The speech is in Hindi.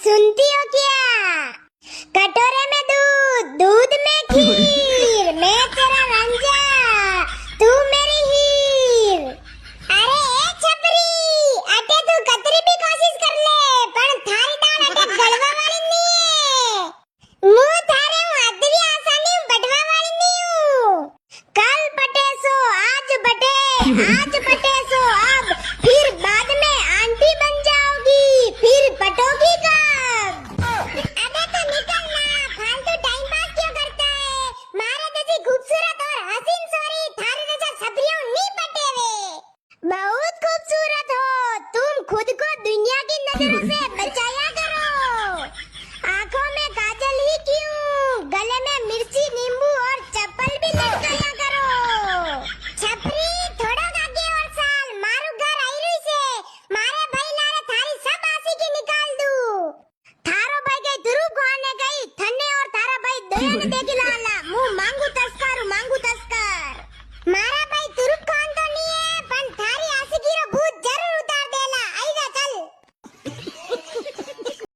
सुनती हो क्या? कटोरे में दूध, दूध में खीर, मैं तेरा रंजा, तू मेरी हीर। अरे ए छपरी, अटे तू कतरी भी कोशिश कर ले, पण थारी दाल अटे गळवा वाली नहीं है। मुंह थारे हूँ अदवी आसानी बढ़वा वाली नहीं हूँ। कल बटे सो आज बटे, आज बटे सो अब, फिर बाद में आंटी बन जाओगी, फिर पटोगी कब? अबे तो निकल ना, फालतू टाइम पास क्यों करता है? मारे जैसी खूबसूरत और हसीन सोरी थारे जैसा छपरियों नहीं पटे वे। बहुत खूबसूरत हो, तुम खुद को दुनिया की नजरों से बचाया करो। आंखों में काजल ही क्यों, गले में मिर्ची नींबू और चप्पल भी लटकाया करो। छपरी थोड़ा आगे और साल मारू घर आई रही से, मारे भाई लारे थारी सब आसी की निकाल दू। थारो भाई गई ध्रुव को आने गई थन्ने और थारा भाई दोया ने देखी लाला।